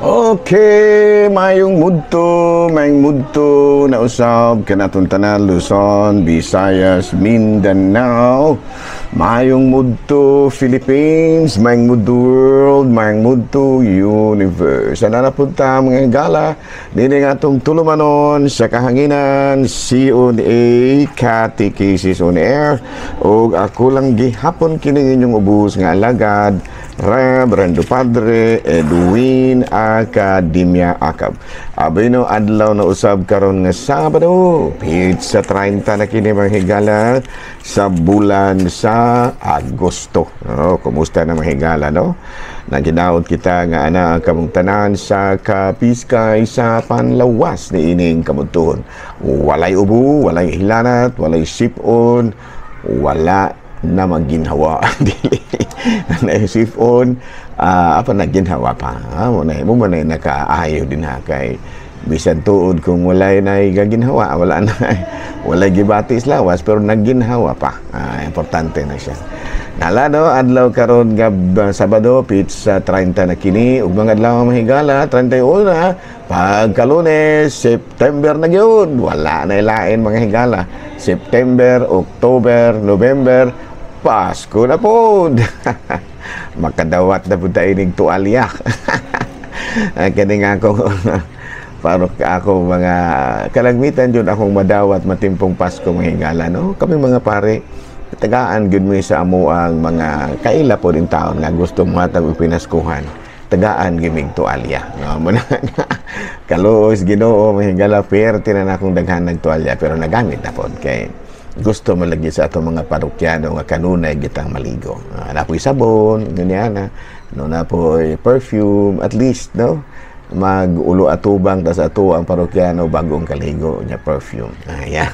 Okay, mayong mudto na usab kanatong tanan Luzon, Visayas, Mindanao. Mayong mudto Philippines, mayong mudto world, mayong mudto universe. Ana na punta mga higala dinhi nga atong tulumanon sa kahanginan CONA Catechesis on Air ug ako lang gihapon kini inyong ubos nga alagad Reverendo Padre Edwin Academia Acab. Abay no adlaw na usab karon nga Sabado, sa 30 na kini mga higala sa bulan sa Agosto. Kumusta na mga higala no? Naginaot kita nga ana kamong tanan sa kapiskay sa panlawas ni ining kamuntuhon. Walay ubo, walay hilanat, walay sipon, wala na maginhawa dili na sipon apa naginhawa pa mo na nakaayo din ha kay bisan tuod kung walay na gaginhawa wala gibatis lawas pero naginhawa pa importante na siya nala no adlaw karon nga Sabado pizza 30 na kini ug mga adlaw mahigala 31 na pagka Lunes September na gyud wala na ilain mga higala September, October, November Pasko na po. Makadawat na po tayo ng tuwalya. Kani nga ako, parang ako mga kalagmitan dyan akong madawat matimpong Pasko mahigala. No? Kami mga pare, tagaan yun mo sa amo ang mga kaila po din taon nga gusto mo atang pinaskuhan. Tagaan giming tuwalya. No? Kaluos, Ginoo, mahigala, pero tinan akong daghan ng tuwalya, pero nagamit na po. Kaya gusto malagi sa atong mga parokyano nga kanunay gitang maligo. Napoy sabon, ganyan na po'y perfume, at least, no? Mag-ulo atubang tas ato ang parokyano bagong kaligo niya perfume. Ayan.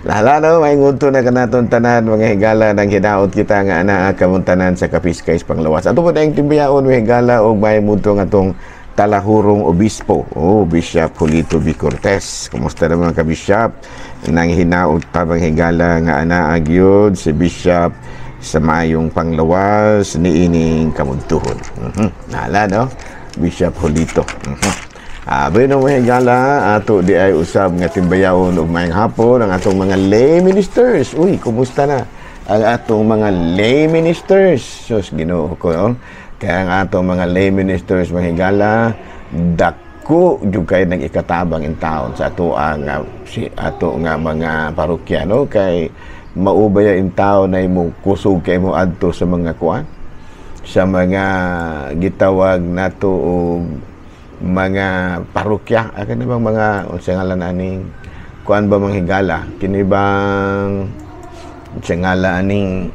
Lala no, may ngunto na kanaton tanan mga higala nang hinaot kita nga ana kamuntanan sa Kapiskay panglawas. Ato po tayong timbiyaon mga higala og may ngunto nga tong Talahurong Obispo, Bishop Julito V. Cortez. Kumusta naman ka, Bishop? Nang hinaot pa bang higala nga ana agyod si Bishop sa mayong panglawas ni ining kamuntuhon. Nala, no? Bishop Julito. Bueno, mga higala, ato di ay usab nga timbayaon og mayang hapon ang atong mga lay ministers. Uy, kumusta na? Ang atong mga lay ministers. Sus, Ginoo ko, no? Kaya ang atong mga lay ministers mahigala dako jud kay nag-ikatabang in taon sa ato nga mga parokyano kay maubaya in taon na imo kusog kay mo adto sa mga kuan sa mga gitawag nato og mga parokya akan bang mga unsa ngalan aning kuan ba manghigala kini bang unsa ngalan aning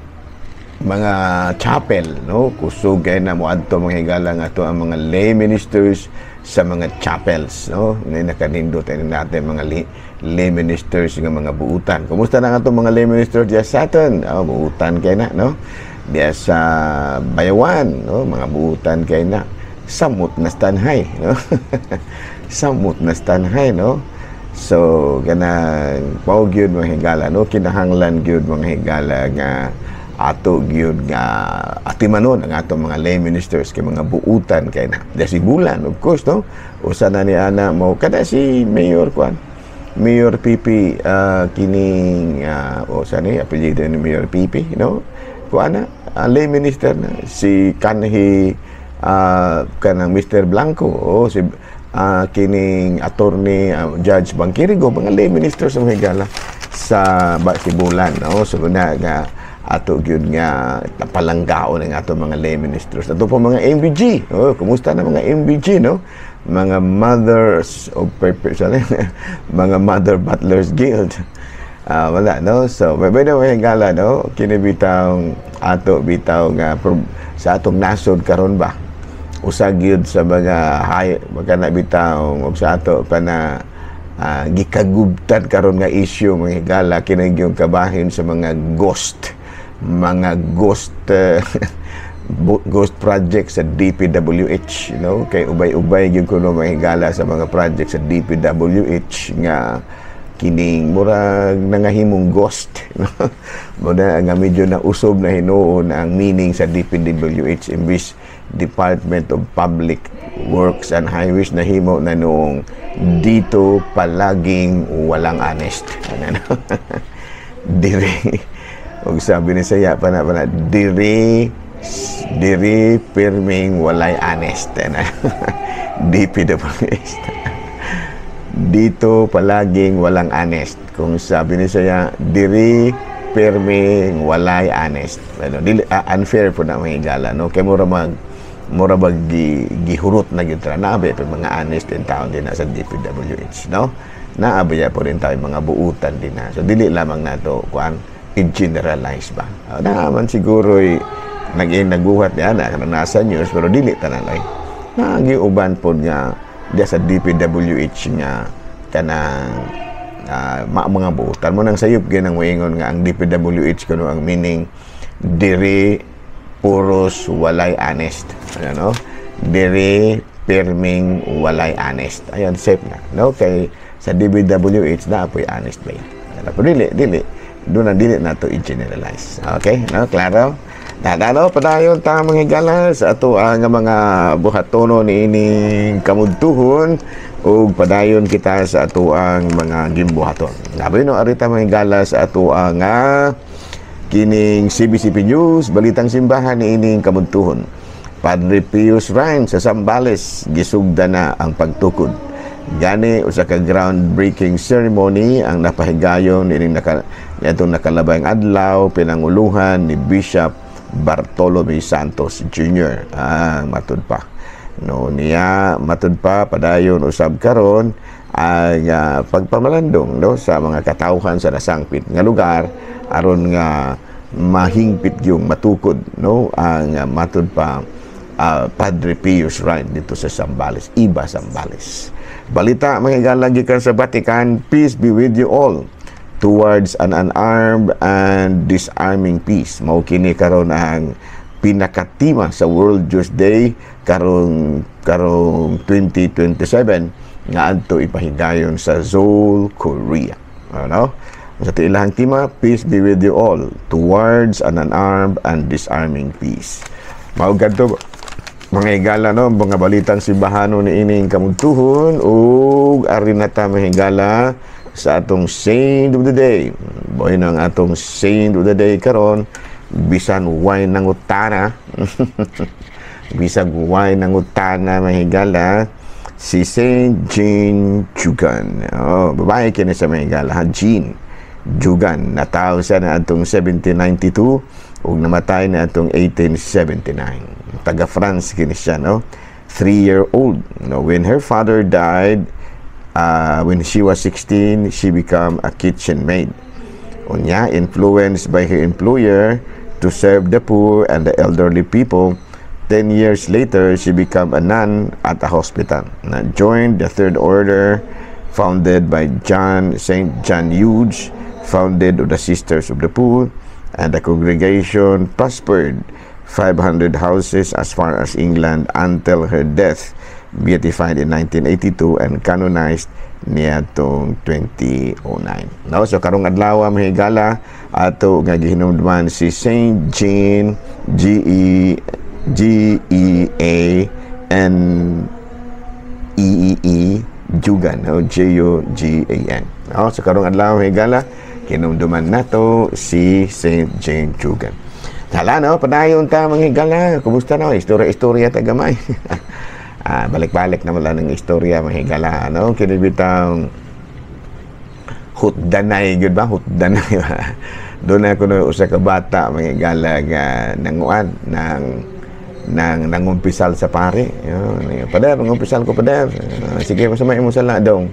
mga chapel, no? Kusog kay na mo adto mga higala nga ato ang mga lay ministers sa mga chapels, no? Nakanindot natin mga lay ministers nga mga buutan. Kumusta na nga ato mga lay ministers diya sa aton? Buutan kay na, no? Diya sa Bayawan, no? Mga buutan kay na. Samot na stanhay, no? Samot na stanhay, no? So, ganang pao gyud mga higala, no? Kinahanglan gyud mga higala nga ato gyud nga atimanon ang ato mga lay ministers kay mga buutan kay na si Bulan of course no usa na ni ana mo kada si Mayor Mayor Pipi kining usa ni apelyido ni Mayor Pipi no kuana lay minister na si kanhi kanang Mr. Blanco si kining attorney Judge Bangkirigo mga lay ministers ang higala sa si Bulan no so na nga ato gyud nga palanggaon ng ato mga lay ministers. Ato po mga MBG. Kumusta na mga MBG, no? Mga Mothers of Purpose, mga Mother Butlers Guild. Wala, no? So, may na mga gala, no? Kinibitaw ato bitaw nga sa atong nasod karon ba? Usa gyud sa mga magana bitaw og sa ato pa na gikagubtan karon nga issue mga higala kini yung kabahin sa mga ghost ghost project sa DPWH, you know, kay ubay-ubay gyud kuno mahigala sa mga project sa DPWH nga kining murag nangahimong ghost, no? Muna nga medyo na usob na hinuon ang meaning sa DPWH imbis Department of Public works and highways na himo na noong dito palaging walang honest. Ano? Diri, og sabi ni saya pa na diri perming walay honest. Ano? DPWH. Dito palaging walang honest. Kung sabi ni saya, diri perming walay honest. Ano, unfair po na mga higala, no? Kaya mura bag gihurot na gyud ra naabi pa mga honest din taon din na sa DPWH, no? Naabi po rin tayo mga buutan din na. So dili lamang nato kuan i-generalize ba. Naman siguro naguhat niya na nasa news pero dili tanan ay nagiuban po nga diya sa DPWH nga kanang mga buutan mo nang sayop ganang moingon nga ang DPWH kuno ang meaning diri puros walay honest, ano, diri perming walay honest. Ayan, safe na, no? Kay sa DPWH na apoy honest ba yun? Pero dili doon na dili na to i-generalize. Okay, no? Klaro? Nadalo padayon ta mga higala sa ato ang mga buhatono ni ining kamudtuhon ug padayon kita sa ato ang mga gimbuhaton. Labi no arita mga higala sa ato ang kining CBCP News, balitang simbahan ni ining kamudtuhon. Padre Pius Ryan sa Zambales gisugda na ang pagtukod. Gani usa ka groundbreaking ceremony ang napahigayon ining nakalabayng adlaw pinanguluhan ni Bishop Bartolome Santos Jr. Matud pa. No niya matud pa padayon usab karon ang pagpamalandong no sa mga katawhan sa nasangpit nga lugar aron nga mahingpit yung matukod no ang matud pa Padre Pius Ryan dito sa Zambales, Iba Zambales. Balita mga lagi kan sa Vatican, peace be with you all towards an unarmed and disarming peace. Mao kini karon ang pinakatima sa World Jewish Day karong 2027 nga adto ipahigayon sa Seoul, Korea. Ano? Sa ilahang tema, peace be with you all towards an unarmed and disarming peace. Mao gadto mga higala no, mga balitang simbahano ni ining kamudtuhon ug ari na ta mahigala sa atong Saint of the Day. Boy nang atong Saint of the Day karon bisan way nang utana. Bisag way nang utana mahigala si Saint Jean Jugan. Oh, babae kini sa mahigala, Jean Jugan. Natawo siya na atong 1792 ug namatay na atong 1879. Taga France kini siya, no? 3-year-old. No, when her father died, when she was 16, she became a kitchen maid. Unya, influenced by her employer to serve the poor and the elderly people, 10 years later, she became a nun at a hospital. Joined the Third Order, founded by St. John Eudes, founded of the Sisters of the Poor, and the congregation prospered 500 houses as far as England until her death, beatified in 1982 and canonized niya tong 2009. No, so karong adlaw mahigala ato nga gihinumduman si Saint Jean G-E-A-N-E-E-E Jugan, no? J-U-G-A-N. No, so karong adlaw mahigala hinumduman nato si Saint Jean Jugan. Hala no, padayon ta mga higala. Kumusta na? Istorya ta gamay. Balik-balik naman lang ng istorya mga higala. Ano? Kinibitang hutdanay, good ba? Hutdanay ba? Doon ako na usa ka bata mga higala nga nanguan nangumpisal sa pare. Pader, nangumpisal ko pader. Sige, masamay mo sala dong.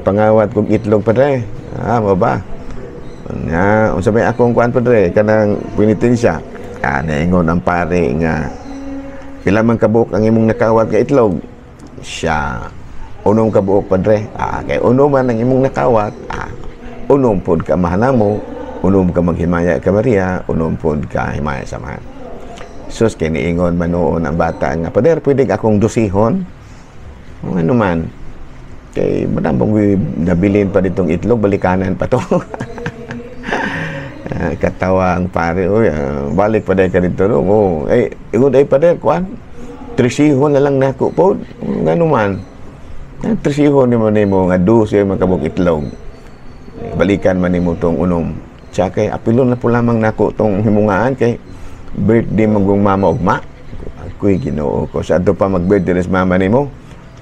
Pangawat kong itlog pader. Mo ba? Unsabay akong kuan padre kanang penitensya. Naingon ang pare nga pila man kabuok ang imong nakawat nga itlog. Siya unom kabuok padre. Kay unom man ang imong nakawat. Unom pod ka mahanamo, unom ka maghimaya ka Maria, unom pod ka himaya sa man. Sus kay niingon man noon ang bata nga pader pwede akong dosihon. Ano man. Kay madam nabilin pa ditong itlog balikanan pa to. Katawa ang pare, balik pa dahil ka dito, no? Igod ay pa dahil, kuan? Trisihon na lang nako po. Ngano man. Trisihon ni mo nimo nga 12 magkabog itlog. Balikan man nimo tong unom. Tsaka kay apilon na po lamang nako tong himungaan kay birthday magong mama ugma. Ako'y Ginoo ko. Sa ato pa mag-birthday sa mama nimo.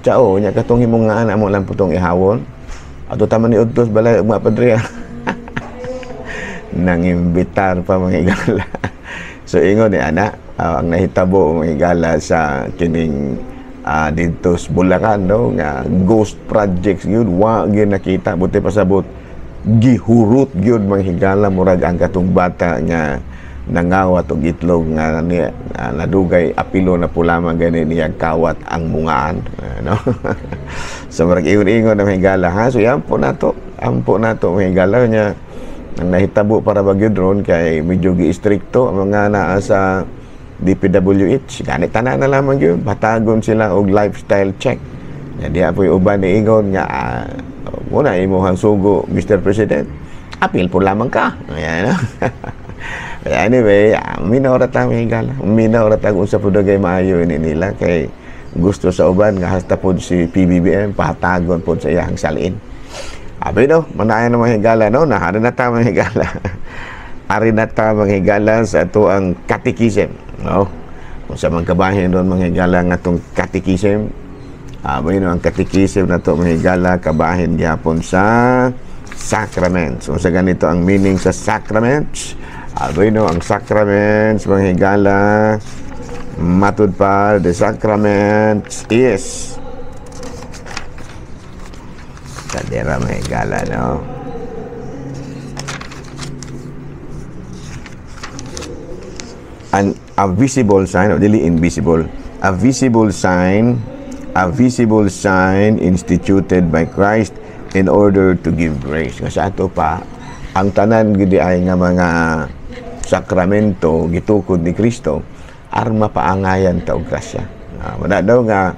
Tsao, nya katong himungaan amo lang po tong ihawon. Ato taman ni udtos balay ugma padre. Nangimbitar pa mga higala. So ingon ni ana, ang nahitabo mga higala sa kining dito sa Bulacan, no, nga ghost projects yun, wa gyud nakita, buti pasabot gihurot gyud mga higala murag ang katong bata nga nangawat og itlog nga nadugay apilo na po lamang gani niya kawat ang mungaan, no. So murag ingon-ingon na mga higala, ha, so ampo nato mga higala nya. Ang nahitabo para bagyod ron kay medyo gi-stricto ang mga naa sa DPWH. Ganit tanan na lamang yun. Batagon sila og lifestyle check. Di apoy uban ni ingon nga muna imuhang sugo, Mr. President. Apil po lamang ka. Ayan, no? Anyway, minawrat ang higala. Minawrat ang unsa po dagay maayo ini nila kay gusto sa uban nga hasta po si PBBM patagon po sa iyang salin. Abi no, manayan na mga higala, no? Nahari na ta mga higala. Ari na ta mga higala sa ito ang catechism, no? Kung sa mga kabahin doon mga higala nga itong catechism, abi no, ang catechism na ito mga higala, kabahin gyapon sa sacraments. So sa ganito ang meaning sa sacraments, abi no, ang sacraments mga higala, matud pa, the sacraments is kadera may gala, no? A visible sign, o dili invisible, a visible sign instituted by Christ in order to give grace. Kasi ato pa, ang tanan gidi ay nga mga sakramento gitukod ni Kristo, arma paangayan ta og grasya. Wala daw nga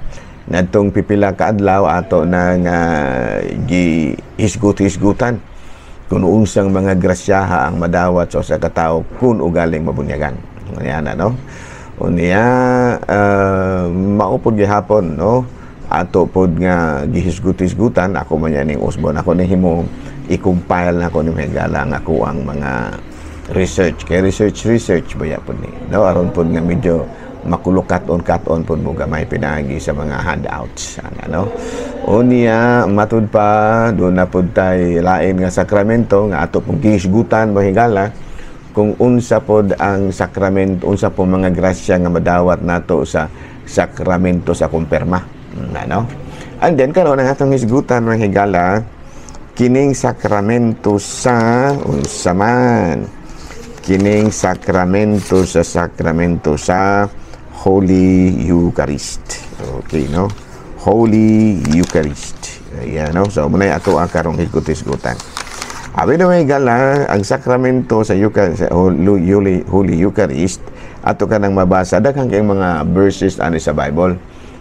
natong pipila ka adlaw ato nang gihisgot-hisgutan kung unsang mga grasyaha ang madawat sa katao kun ugaling mabunyagan. Unya na, no? Unya maupod gihapon, no? Ato pod nga gihisgot-hisgutan ako man ning usbon ako ni himo i-compile na ko ni higala nga ako ang mga research kay research baya pod ni, no? Aron pod nga medyo makulukat-on po mo gamay pinagi sa mga handouts, ano. Unya matud pa doon na pod tay lain nga sakramento nga ato pong gihisgutan mahigala kung unsa pod ang sakramento, unsa po mga grasya nga madawat nato sa sakramento sa kumpirma, ano. And then karon ang atong hisgutan mahigala kining sakramento sa unsa man, kining sakramento sa Holy Eucharist. Okay, no? Holy Eucharist. Ayan, no? So, muna ato ang karong higutis-gutan. Abi na may gala, ang sakramento sa Holy Eucharist, ato ka nang mabasa. Daghang kayong mga verses ani sa Bible.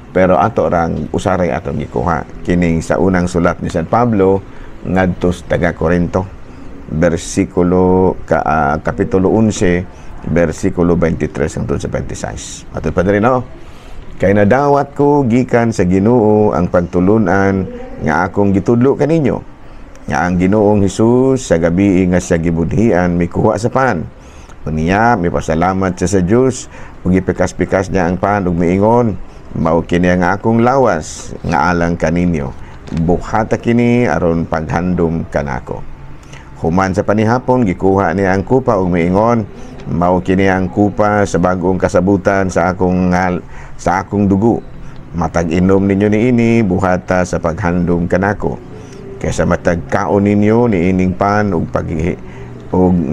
Pero ato rang usaray atong gikuha. Kining sa unang sulat ni San Pablo, ngadto sa taga-Korinto. Kapitulo 11, versikulo 23 hangtod sa 26. Ato pa rin, no? Kay nadawat ko gikan sa Ginoo ang pagtulunan nga akong gitudlo kaninyo. Nga ang Ginoong Hesus sa gabi nga sa gibudhian mikuha sa pan. Unya may pasalamat sa Dios ug gipikas-pikas niya ang pan ug miingon, mao kini ang akong lawas nga alang kaninyo. Buhata kini aron paghandom kanako. Human sa panihapon gikuha niya ang kupa ug miingon, mao kini ang kupa sa bag-ong kasabutan sa akong dugo. Matag inom ninyo niini buhata sa paghandom kanako. Kaysa matag kaon ninyo niining pan ug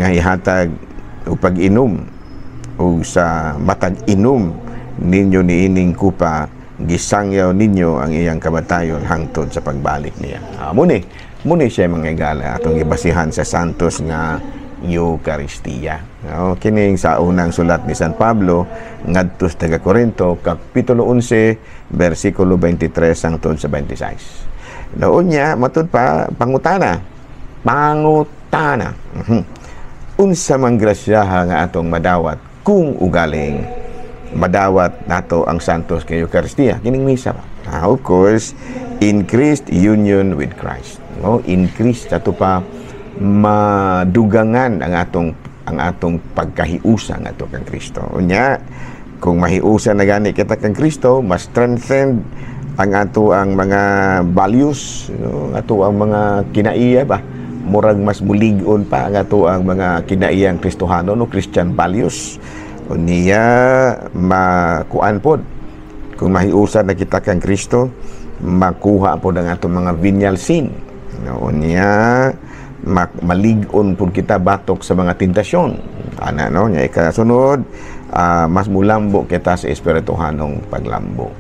ngahihatag ug pag-inom ug sa matag inom ninyo niining kupa gisangyaw ninyo ang iyang kamatayon hangtod sa pagbalik niya. Muni siya mga igala atong gibasihan sa santos nga Eucharistia. Kining sa unang sulat ni San Pablo ngadto sa taga-Korinto kapitulo 11 bersikulo 23 hangtod sa 26. Noon niya matud pa pangutana. Unsa man grasyaha nga atong madawat kung ugaling madawat nato ang santos kay Eucharistia kining misa. Of course, increased union with Christ. No, increase ato pa madugangan ang atong pagkahiusa nga ato kang Kristo. Unya, kung mahiusa na gani kita kang Kristo, mas strengthen ang ato ang mga values, no? Ato ang mga kinaiya ba, murag mas mulig-on pa ang ato ang mga kinaiyang Kristohano, no, Christian values. Unya makuan pod kung mahiusa na kita kang Kristo, makuha pod ang ato mga venial sin, no? Unya malig-on pod kita batok sa mga tentasyon, ana, no, nya ikasunod, mas mulambo kita sa espirituhanong paglambo.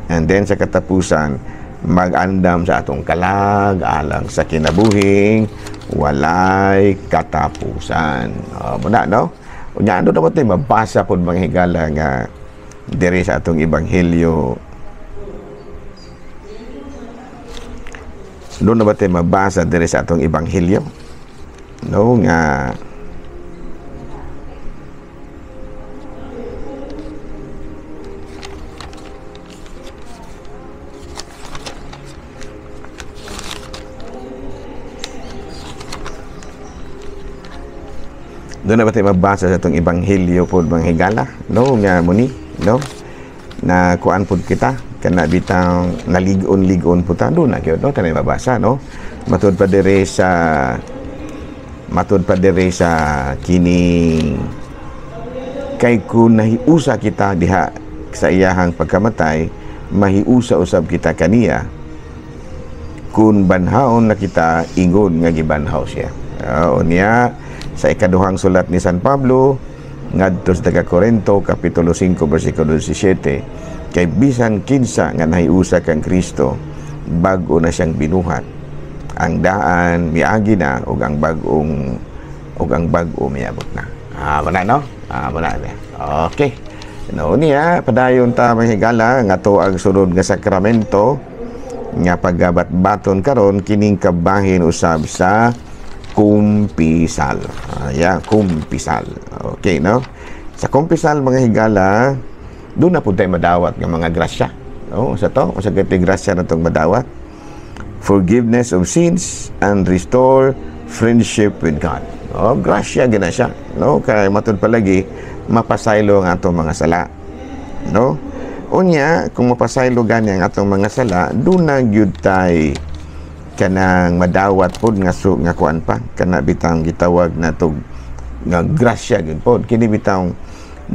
And then sa katapusan, mag-andam sa atong kalag alang sa kinabuhing walay katapusan. Muna, no? Unya, ano dapat tayo mabasa po mga higala nga diri sa atong ebanghelyo. Doon na ba tayo mabasa diri sa atong ebanghelyo? No, nga doon na ba tayo mabasa sa itong ebanghelyo po mga higala, no, nga muni, no, na kuan po kita kana bitang naligon-ligon po ta doon na gyud, no, tayo mabasa, no, matud pa dire sa kini kay kun nahiusa kita diha sa iyahang pagkamatay, mahiusa usab kita kaniya kun banhaon na kita ingon nga gibanhaw siya. Niya sa ikaduhang sulat ni San Pablo ngadto sa Corinto kapitulo 5 bersikulo 17, kay bisan kinsa nga nahiusa kang Kristo bag-o na siyang binuhat, ang daan miagi na ug ang bag-o miabot na. Wala, no? Wala na. Okay. No, niya padayon ta mahigala nga to ang sunod nga sakramento nga paggabat-baton karon kining kabahin usab sa kumpisal. Kumpisal. Okay, no? Sa kumpisal mga higala, doon na po tayo madawat ng mga grasya. No? Sa to, sa gati grasya na itong madawat. Forgiveness of sins and restore friendship with God. Grasya gina siya. No? Kaya matod palagi, mapasaylo ang atong mga sala. No? Unya, kung mapasaylo gani ang atong mga sala, doon na gyud tay kanang madawat pod nga kuan pa kana bitang gitawag natog nga grasya gyud pod kini bitang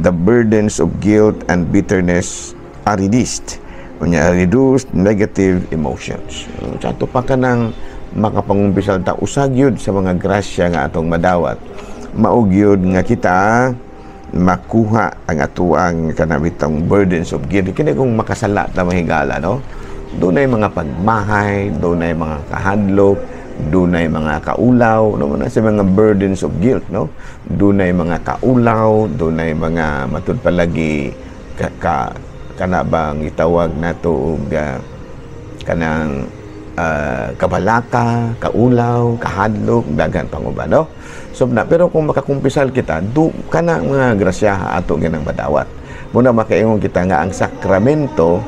the burdens of guilt and bitterness are reduced, unya reduced negative emotions. Ato pa kanang makapangumpisal ta usag yun sa mga grasya nga atong madawat, maug yun nga kita makuha ang atuang kanabitang burdens of guilt. Kini kung makasala ta mahigala, no, doon ay mga pagmahay, doon ay mga kahadlok, doon ay mga kaulaw, no, sa mga burdens of guilt, no, doon ay mga kaulaw, doon ay mga matud palagi kanabang itawag nato og kanang kabalaka, kaulaw, kahadlok, daghan pang uban, no? So, pero kung makakumpisal kita, kana mga grasya ato ganang madawat. Muna makaingon kita nga ang sakramento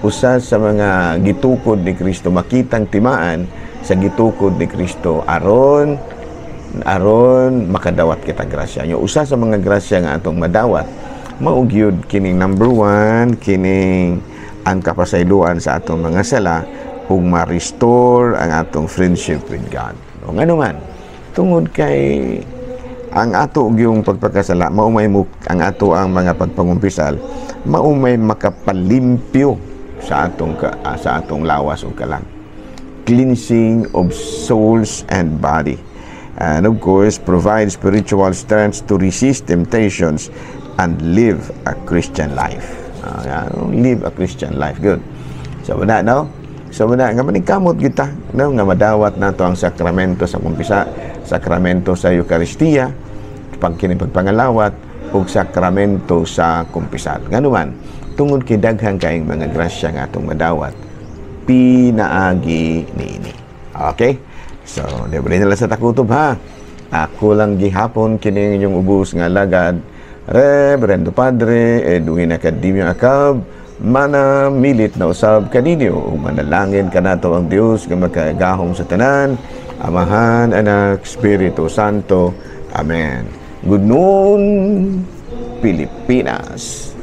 usa sa mga gitukod ni Kristo, makitang timaan sa gitukod ni Kristo aron makadawat kita grasya. Yung usa sa mga grasya nga atong madawat, maugyod kining number 1, kining ang kapasayloan sa atong mga sala ug ma-restore ang atong friendship with God. O nga naman, tungod kay ang ato yung pagpagkasala, maumay mo ang ato ang mga pagpangumpisal, maumay makapalimpyo sa atong lawas o kalang. Cleansing of souls and body. And of course, provide spiritual strength to resist temptations and live a Christian life. Live a Christian life. Good. So, wala, no? So, wala, nga maningkamot kita, no? Nga madawat na to ang sakramento sa kumpisa, sakramento sa Eucharistia, pagpangalawat, ug sakramento sa kumpisal. Nga naman, tungod kay daghang kaayong mga grasya nga atong madawat, pinaagi niini. Okay? So, di ba nila sa takutob, ha? Ako lang gihapon kining inyong ubos nga lagad, Reverendo Padre Edwin Academio Acab, mana milit na usab kaninyo ug manalangin kanato ang Dios nga makagahom sa tanan, Amahan, Anak, Espiritu Santo. Amen. Good noon, Pilipinas.